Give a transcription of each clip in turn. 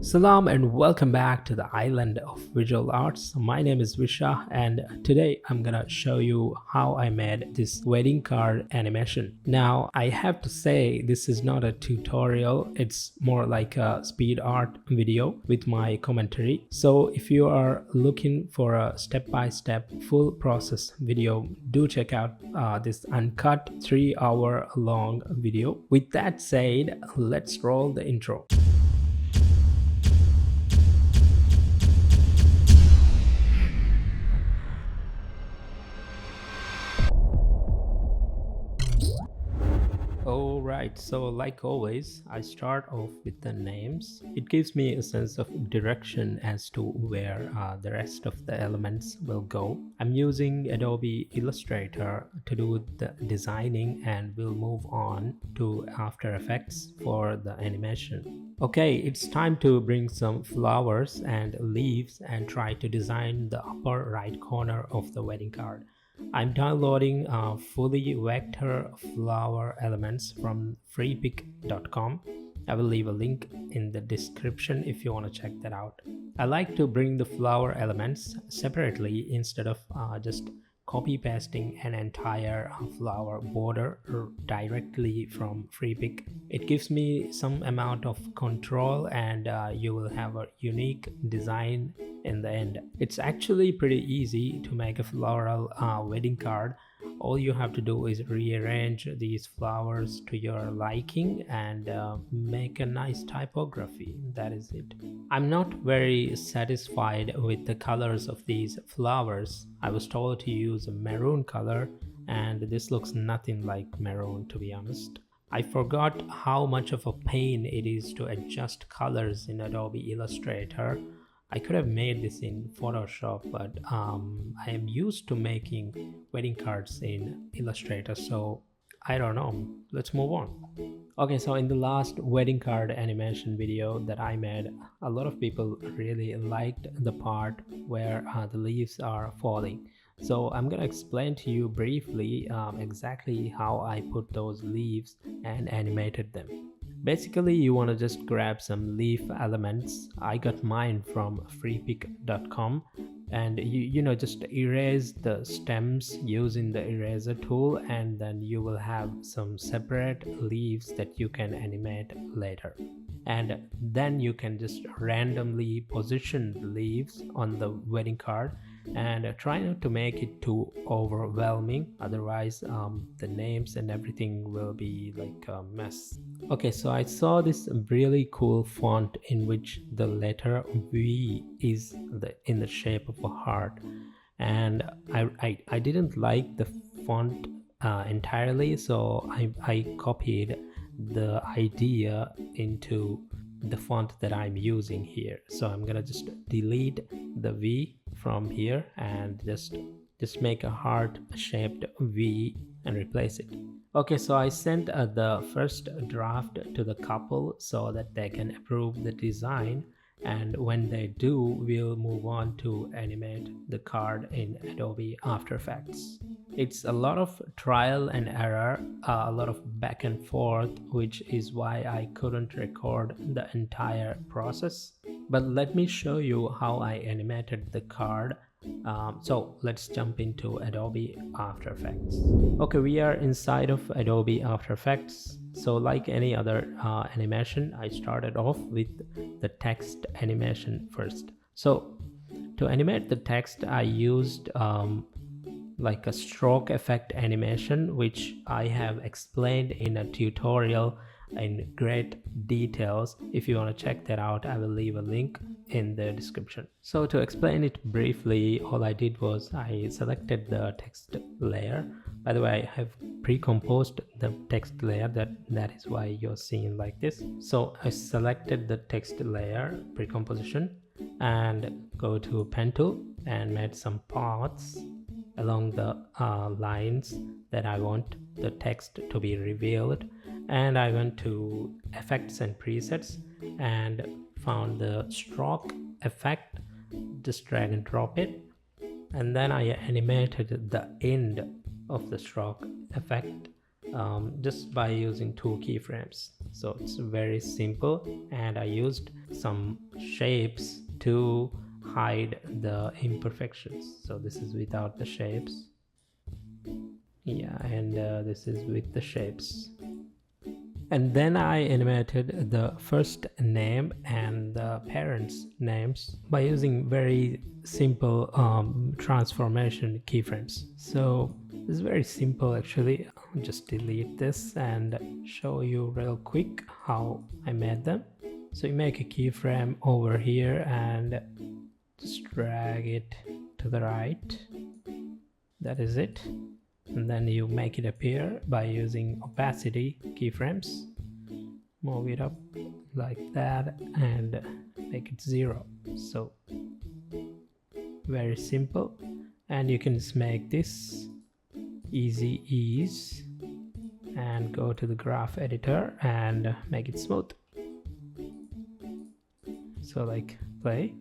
Salam and welcome back to the island of visual arts. My name is WISHAH and today I'm gonna show you how I made this wedding card animation. Now I have to say this is not a tutorial, it's more like a speed art video with my commentary. So if you are looking for a step-by-step full process video, do check out this uncut 3-hour long video. With that said, let's roll the intro. Alright, so like always, I start off with the names. It gives me a sense of direction as to where the rest of the elements will go. I'm using Adobe Illustrator to do the designing and we'll move on to After Effects for the animation. Okay, it's time to bring some flowers and leaves and try to design the upper right corner of the wedding card. I'm downloading fully vector flower elements from freepik.com. I will leave a link in the description if you want to check that out. I like to bring the flower elements separately instead of just copy pasting an entire flower border directly from Freepik. It gives me some amount of control and you will have a unique design in the end. It's actually pretty easy to make a floral wedding card. All you have to do is rearrange these flowers to your liking and make a nice typography. That is it. I'm not very satisfied with the colors of these flowers. I was told to use a maroon color and this looks nothing like maroon, to be honest. I forgot how much of a pain it is to adjust colors in Adobe Illustrator. I could have made this in Photoshop, but I am used to making wedding cards in Illustrator, so I don't know. Let's move on. Okay, so in the last wedding card animation video that I made, a lot of people really liked the part where the leaves are falling. So I'm gonna explain to you briefly exactly how I put those leaves and animated them. Basically, you want to just grab some leaf elements. I got mine from freepik.com and you know, just erase the stems using the eraser tool, and then you will have some separate leaves that you can animate later. And then you can just randomly position the leaves on the wedding card and try not to make it too overwhelming, otherwise the names and everything will be like a mess. Okay, so I saw this really cool font in which the letter V is in the shape of a heart, and I didn't like the font entirely, so I copied the idea into the font that I'm using here. So I'm gonna just delete the V from here and just make a heart shaped V and replace it. Okay, so I sent the first draft to the couple so that they can approve the design, and when they do, we'll move on to animate the card in Adobe After Effects. It's a lot of trial and error, a lot of back and forth, which is why I couldn't record the entire process. But let me show you how I animated the card. So let's jump into Adobe After Effects. Okay, we are inside of Adobe After Effects. So like any other animation, I started off with the text animation first. So to animate the text, I used like a stroke effect animation, which I have explained in a tutorial in great details. If you want to check that out, I will leave a link in the description. So to explain it briefly, all I did was I selected the text layer. By the way, I have pre-composed the text layer, that is why you're seeing like this. So I selected the text layer pre-composition and go to pen tool and made some paths along the lines that I want the text to be revealed, and I went to effects and presets and found the stroke effect, just drag and drop it, and then I animated the end of the stroke effect just by using 2 keyframes. So it's very simple, and I used some shapes to hide the imperfections. So this is without the shapes, yeah, and this is with the shapes. And then I animated the first name and the parents' names by using very simple transformation keyframes. So this is very simple actually. I'll just delete this and show you real quick how I made them. So you make a keyframe over here and just drag it to the right. That is it. And then you make it appear by using opacity keyframes. Move it up like that and make it 0. So very simple. And you can just make this easy ease and go to the graph editor and make it smooth. So like play.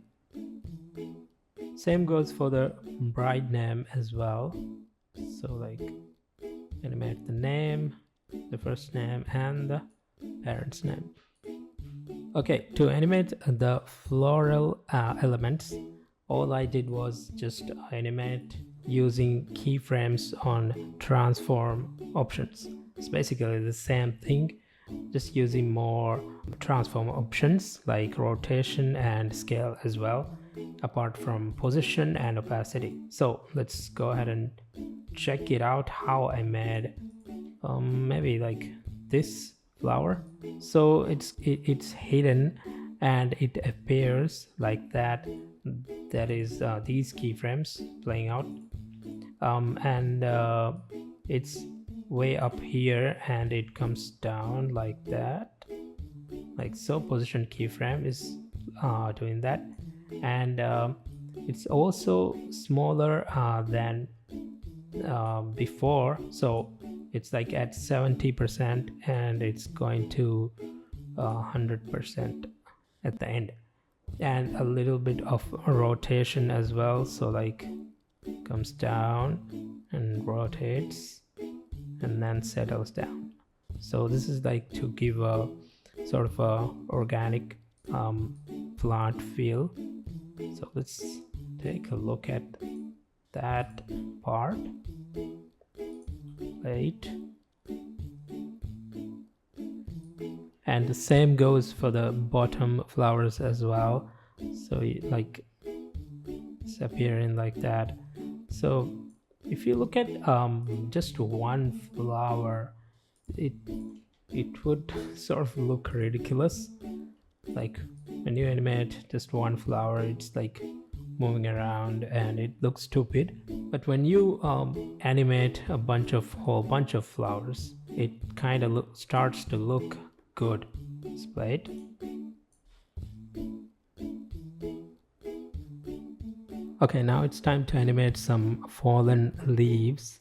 Same goes for the bride name as well. So like animate the name, the first name, and the parent's name. Okay, to animate the floral elements, all I did was just animate using keyframes on transform options. It's basically the same thing, just using more transform options like rotation and scale as well, apart from position and opacity. So let's go ahead and check it out how I made maybe like this flower. So it's hidden and it appears like that. That is these keyframes playing out, and it's way up here and it comes down like that, like so. Position keyframe is doing that, and it's also smaller than before, so it's like at 70% and it's going to 100% at the end, and a little bit of rotation as well. So like comes down and rotates and then settles down. So this is like to give a sort of a organic plant feel. So let's take a look at that part. Wait. And the same goes for the bottom flowers as well. So like it's appearing like that. So if you look at just one flower, it would sort of look ridiculous. Like when you animate just one flower, it's like moving around and it looks stupid. But when you animate a whole bunch of flowers, it kind of starts to look good. Let's play it. Okay, now it's time to animate some fallen leaves.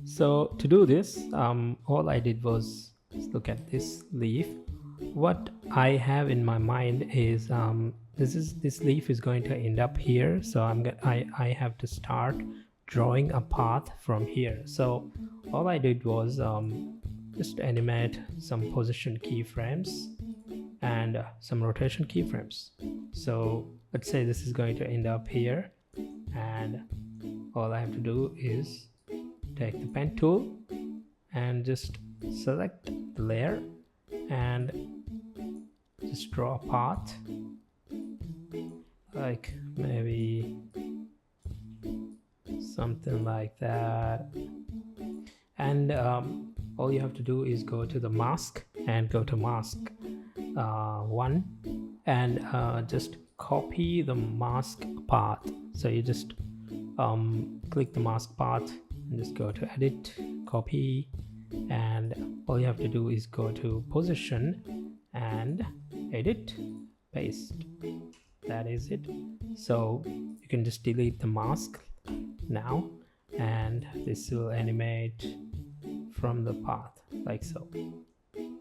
So to do this, all I did was look at this leaf. What I have in my mind is this leaf is going to end up here, so I have to start drawing a path from here. So all I did was just animate some position keyframes and some rotation keyframes. So let's say this is going to end up here, and all I have to do is take the pen tool and just select the layer and just draw a path, like maybe something like that. And all you have to do is go to the mask and go to mask 1 and just copy the mask path. So you just click the mask path and just go to edit, copy, and all you have to do is go to position and edit, paste. That is it. So you can just delete the mask now, and this will animate from the path like so.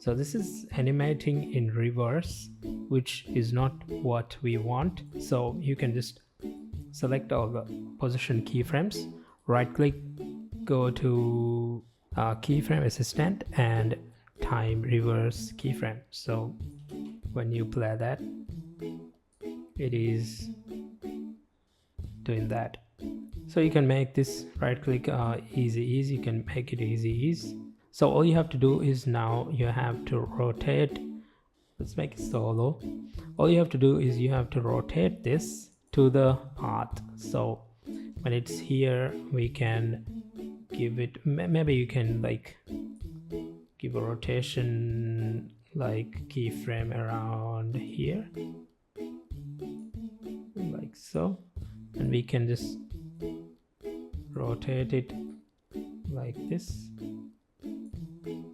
So this is animating in reverse, which is not what we want. So you can just select all the position keyframes, right click, go to keyframe assistant and time reverse keyframe. So when you play that, it is doing that. So you can make this right click easy ease, you can make it easy ease. So all you have to do is now you have to rotate. Let's make it solo. All you have to do is you have to rotate this to the path. So when it's here, we can give it, maybe you can like give a rotation like keyframe around here, like so, and we can just rotate it like this,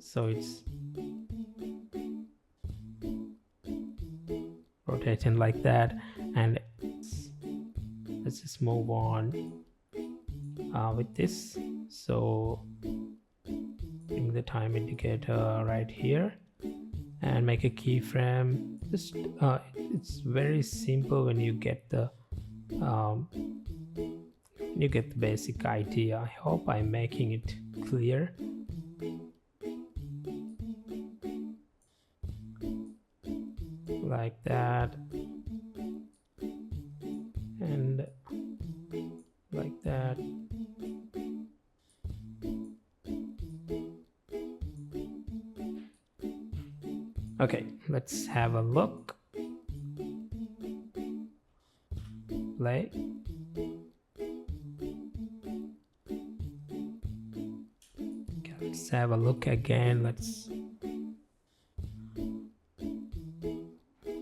so it's rotating like that. And let's just move on with this. So bring the time indicator right here and make a keyframe. Just it's very simple when you get the basic idea. I hope I'm making it clear. Like that, and like that. Okay, let's have a look. Play. Okay, let's have a look again.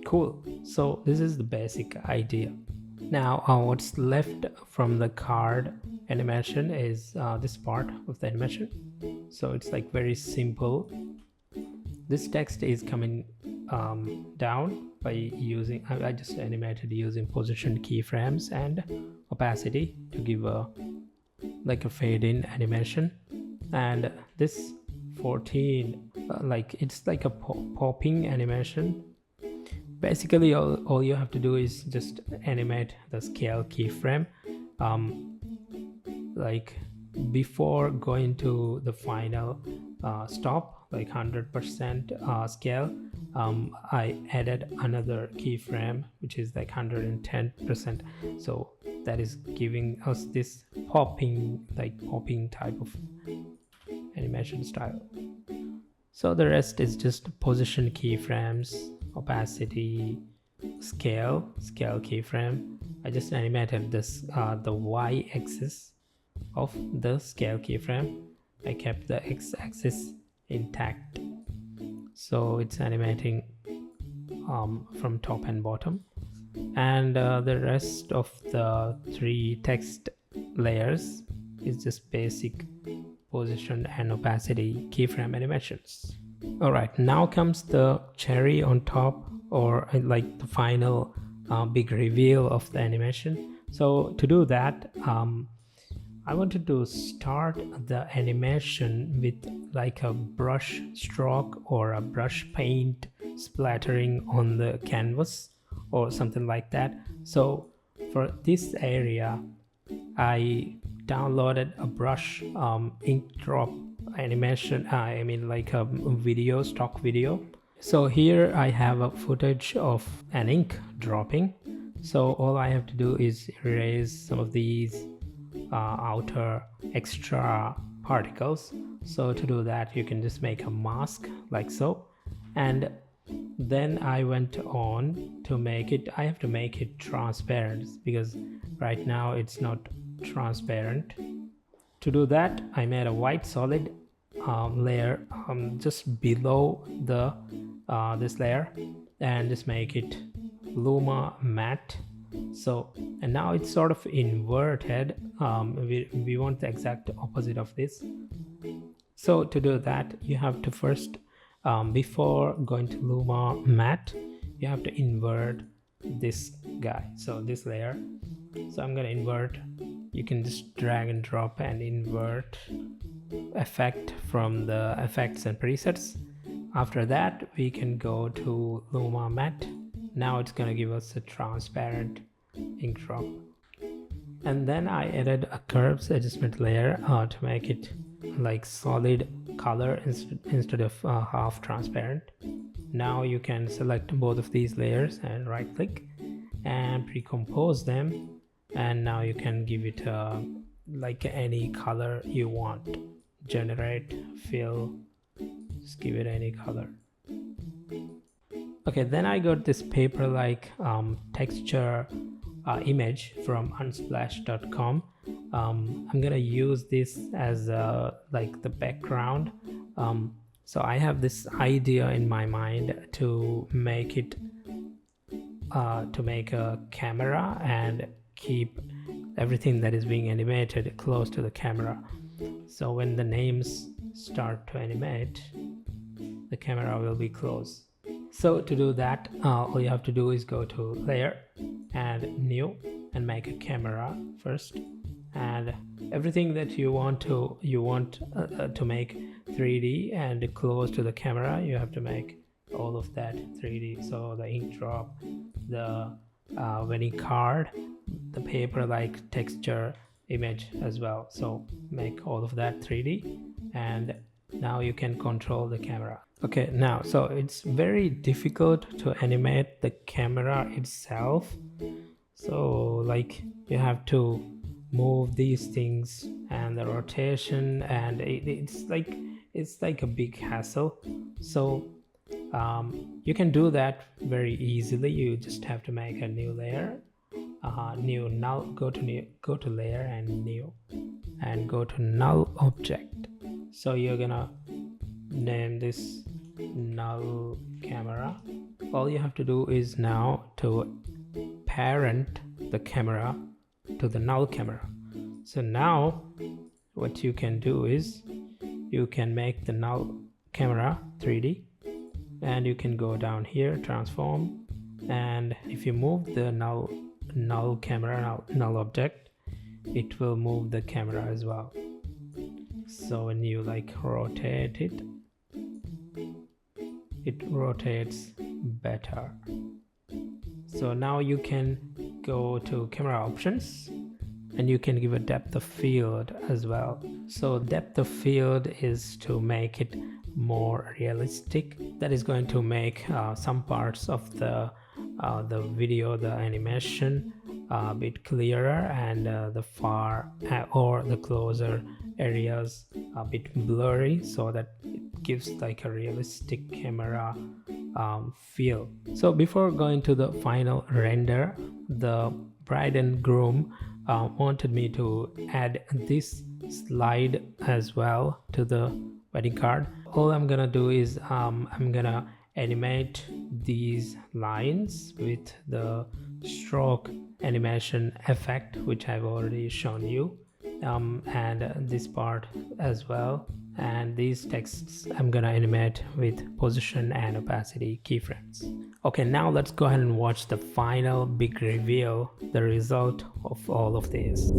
Cool. So this is the basic idea. Now what's left from the card animation is this part of the animation. So it's like very simple. This text is coming down by using, I just animated using position keyframes and opacity to give a like a fade in animation. And this 14 like it's like a popping animation. Basically all you have to do is just animate the scale keyframe like before going to the final stop, like 100% scale. I added another keyframe which is like 110%, so that is giving us this popping type of animation style. So the rest is just position keyframes, opacity, scale keyframe. I just animated this the y-axis of the scale keyframe. I kept the x-axis intact, so it's animating from top and bottom. And the rest of the 3 text layers is just basic position and opacity keyframe animations. All right, now comes the cherry on top, or like the final big reveal of the animation. So to do that, I wanted to start the animation with like a brush stroke or a brush paint splattering on the canvas or something like that. So for this area, I downloaded a brush ink drop animation, I mean like a video, stock video. So here I have a footage of an ink dropping. So all I have to do is erase some of these outer extra particles. So to do that, you can just make a mask like so. And then I went on to make it, I have to make it transparent because right now it's not transparent. To do that, I made a white solid layer just below the this layer, and just make it Luma matte. So, and now it's sort of inverted. We want the exact opposite of this. So to do that, you have to first before going to Luma matte, you have to invert this guy, so this layer. So I'm gonna invert. You can just drag and drop and invert effect from the effects and presets. After that, we can go to Luma matte. Now it's gonna give us a transparent ink drop. And then I added a curves adjustment layer to make it like solid color instead of half transparent. Now you can select both of these layers and right click and pre-compose them, and now you can give it like any color you want. Generate, fill, just give it any color. Okay, then I got this paper like texture image from unsplash.com. I'm gonna use this as like the background. So I have this idea in my mind to make it to make a camera and keep everything that is being animated close to the camera. So when the names start to animate, the camera will be close. So to do that, all you have to do is go to layer and new and make a camera first, and everything that you want to make 3D and close to the camera, you have to make all of that 3D. So the ink drop, the wedding card, the paper like texture image as well. So make all of that 3D, and now you can control the camera. Okay, now so it's very difficult to animate the camera itself. So like you have to move these things and the rotation, and it's like a big hassle. So you can do that very easily. You just have to make a new layer, new null, go to layer and new, and go to null object. So you're gonna name this null camera. All you have to do is now to parent the camera to the null camera. So now what you can do is you can make the null camera 3D, and you can go down here, transform, and if you move the null camera, null object, it will move the camera as well. So when you like rotate it, it rotates better. So now you can go to camera options and you can give a depth of field as well. So depth of field is to make it more realistic. That is going to make some parts of the video, the animation a bit clearer, and the far or the closer areas a bit blurry, so that it gives like a realistic camera feel. So before going to the final render, the bride and groom wanted me to add this slide as well to the wedding card. All I'm gonna do is I'm gonna animate these lines with the stroke animation effect, which I've already shown you, and this part as well, and these texts I'm gonna animate with position and opacity keyframes. Okay, now let's go ahead and watch the final big reveal, the result of all of this.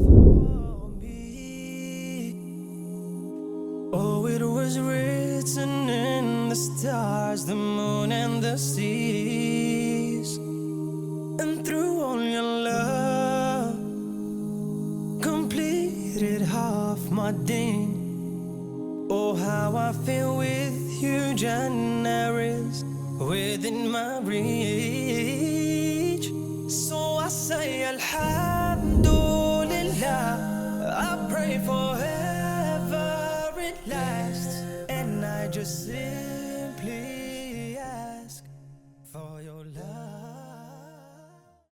Oh, it was written in the stars, the moon and the seas, and through all your love completed half my day. Oh, how I feel with you, January's within my reach.